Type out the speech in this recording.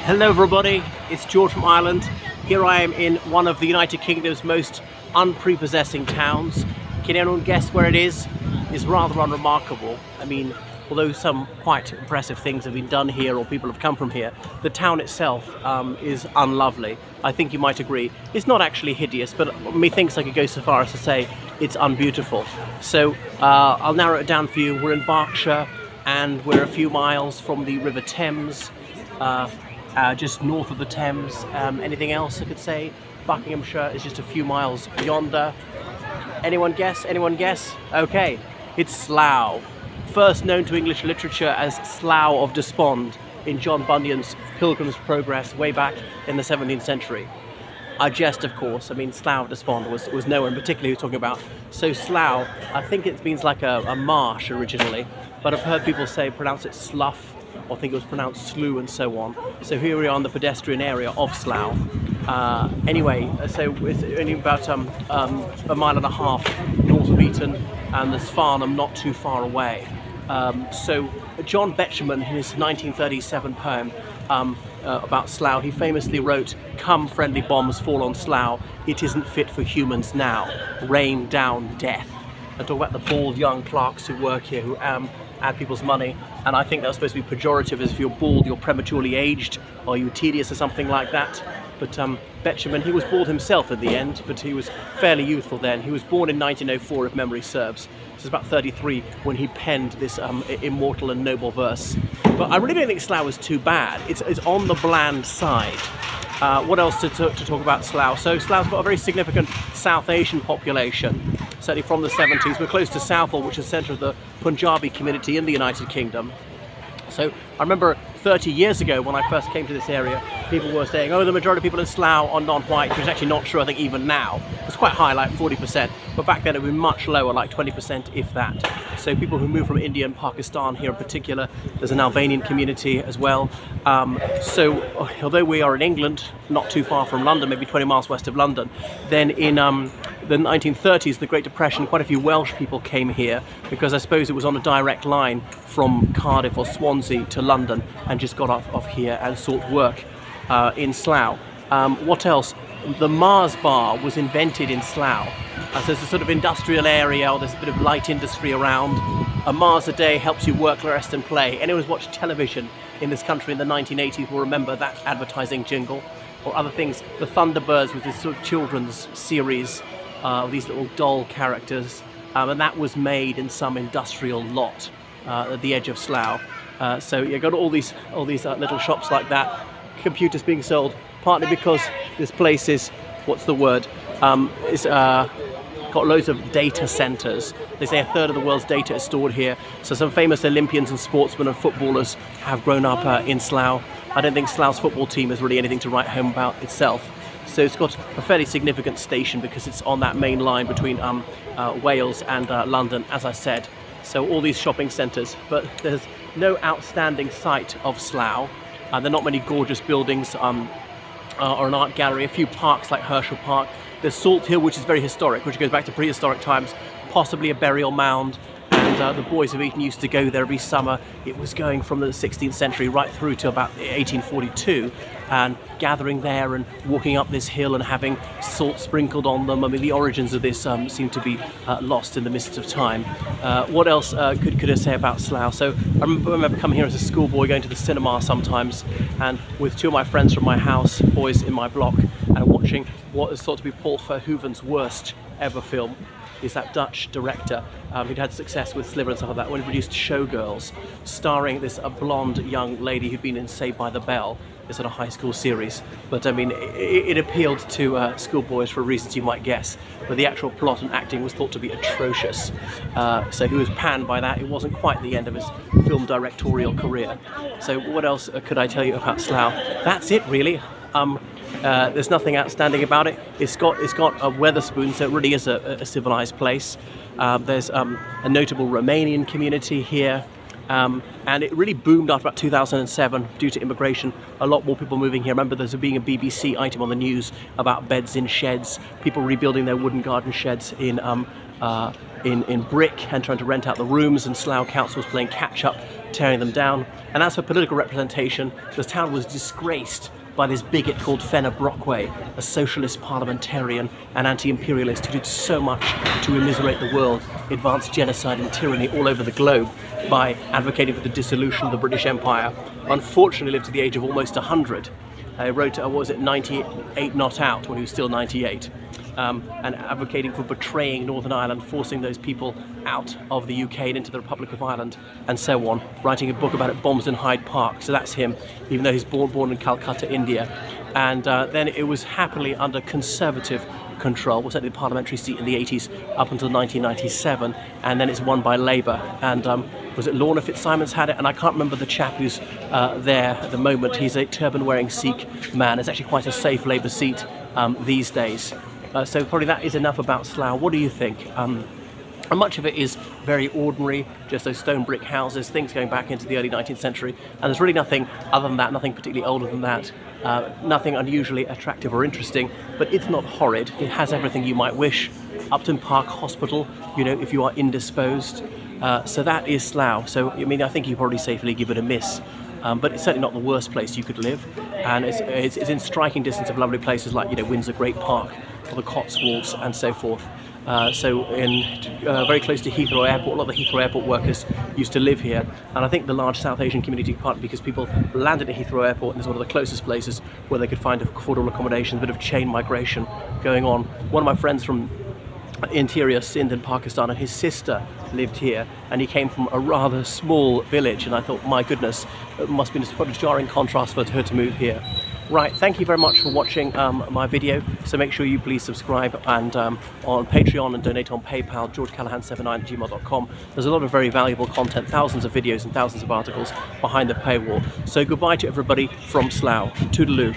Hello everybody, it's George from Ireland. Here I am in one of the United Kingdom's most unprepossessing towns. Can anyone guess where it is? It's rather unremarkable. I mean, although some quite impressive things have been done here or people have come from here, the town itself is unlovely. I think you might agree. It's not actually hideous, but methinks I could go so far as to say it's unbeautiful. So I'll narrow it down for you. We're in Berkshire and we're a few miles from the River Thames. Just north of the Thames. Anything else I could say? Buckinghamshire is just a few miles yonder. Anyone guess? Anyone guess? Okay, it's Slough. First known to English literature as Slough of Despond in John Bunyan's Pilgrim's Progress way back in the 17th century. I jest, of course. I mean, Slough of Despond was no one particularly talking about. So Slough, I think it means like a marsh originally, but I've heard people pronounce it Slough, or think it was pronounced Slough and so on. So here we are in the pedestrian area of Slough. Anyway, so it's only about a mile and a half north of Eton, and there's Farnham not too far away. So John Betjeman, in his 1937 poem about Slough, he famously wrote, "Come friendly bombs fall on Slough, it isn't fit for humans now, rain down death." And talk about the bald young clerks who work here, who add people's money, and I think that was supposed to be pejorative, as if you're bald, you're prematurely aged, or you're tedious or something like that. But Betjeman, he was bald himself in the end, but he was fairly youthful then. He was born in 1904, if memory serves. So it's about 33 when he penned this immortal and noble verse. But I really don't think Slough is too bad. It's on the bland side. What else to talk about Slough? So Slough's got a very significant South Asian population, certainly from the 70s. We're close to Southall, which is the centre of the Punjabi community in the United Kingdom. So I remember 30 years ago when I first came to this area, people were saying, oh, the majority of people in Slough are non-white, which is actually not true. I think even now it's quite high, like 40%, but back then it would be much lower, like 20%, if that. So people who move from India and Pakistan here in particular, there's an Albanian community as well. So although we are in England, not too far from London, maybe 20 miles west of London, then in the 1930s, the Great Depression, quite a few Welsh people came here because I suppose it was on a direct line from Cardiff or Swansea to London, and just got off here and sought work in Slough. What else? The Mars bar was invented in Slough. So there's a sort of industrial area, or there's a bit of light industry around. A Mars a day helps you work, rest and play. Anyone who's watched television in this country in the 1980s will remember that advertising jingle. Or other things, the Thunderbirds was this sort of children's series of these little doll characters, and that was made in some industrial lot at the edge of Slough. So you've got all these little shops like that, computers being sold, partly because this place is, what's the word, it's got loads of data centres. They say a third of the world's data is stored here. So some famous Olympians and sportsmen and footballers have grown up in Slough. I don't think Slough's football team is really anything to write home about itself. So it's got a fairly significant station because it's on that main line between Wales and London, as I said. So all these shopping centres, but there's no outstanding site of Slough. There are not many gorgeous buildings or an art gallery, a few parks like Herschel Park. There's Salt Hill, which is very historic, which goes back to prehistoric times, possibly a burial mound. And the boys of Eton used to go there every summer. It was going from the 16th century right through to about 1842, and gathering there and walking up this hill and having salt sprinkled on them. I mean, the origins of this seem to be lost in the mists of time. What else could I say about Slough? So I remember coming here as a schoolboy, going to the cinema sometimes, and with two of my friends from my house, boys in my block, and watching what is thought to be Paul Verhoeven's worst ever film. Is that Dutch director who'd had success with Sliver and stuff like that, when he produced Showgirls, starring this blonde young lady who'd been in Saved by the Bell, this sort of high school series. But I mean, it appealed to schoolboys for reasons you might guess, but the actual plot and acting was thought to be atrocious. So he was panned by that. It wasn't quite the end of his film directorial career. So what else could I tell you about Slough? That's it, really. There's nothing outstanding about it. It's got a Wetherspoon, so it really is a civilized place. There's a notable Romanian community here, and it really boomed after about 2007 due to immigration. A lot more people moving here. Remember, there's being a BBC item on the news about beds in sheds, people rebuilding their wooden garden sheds in brick and trying to rent out the rooms, and Slough Council was playing catch up tearing them down. And as for political representation, the town was disgraced by this bigot called Fenner Brockway, a socialist parliamentarian and anti-imperialist who did so much to immiserate the world, advance genocide and tyranny all over the globe by advocating for the dissolution of the British Empire. Unfortunately lived to the age of almost 100. He wrote, what was it, 98 Not Out, when he was still 98. And advocating for betraying Northern Ireland, forcing those people out of the UK and into the Republic of Ireland, and so on. Writing a book about it, Bombs in Hyde Park. So that's him, even though he's born in Calcutta, India. And then it was happily under Conservative control, was certainly the parliamentary seat in the 80s up until 1997, and then it's won by Labour. And was it Lorna Fitzsimons had it? And I can't remember the chap who's there at the moment. He's a turban-wearing Sikh man. It's actually quite a safe Labour seat these days. So probably that is enough about Slough. What do you think? And much of it is very ordinary, just those stone brick houses, things going back into the early 19th century, and there's really nothing other than that, nothing particularly older than that, nothing unusually attractive or interesting, but it's not horrid. It has everything you might wish. Upton Park Hospital, you know, if you are indisposed. So that is Slough. So, I mean, I think you probably safely give it a miss. But it's certainly not the worst place you could live, and it's in striking distance of lovely places like, you know, Windsor Great Park or the Cotswolds and so forth. So very close to Heathrow Airport, a lot of the Heathrow Airport workers used to live here, and I think the large South Asian community, partly because people landed at Heathrow Airport and it's one of the closest places where they could find affordable accommodation, a bit of chain migration going on. One of my friends from interior Sindh in Pakistan, and his sister lived here, and he came from a rather small village, and I thought, my goodness, it must have been quite a jarring contrast for her to move here. Right, thank you very much for watching my video, so make sure you please subscribe, and on Patreon and donate on PayPal, georgecallahan79@gmail.com. There's a lot of very valuable content, thousands of videos and thousands of articles behind the paywall. So goodbye to everybody from Slough. Toodaloo.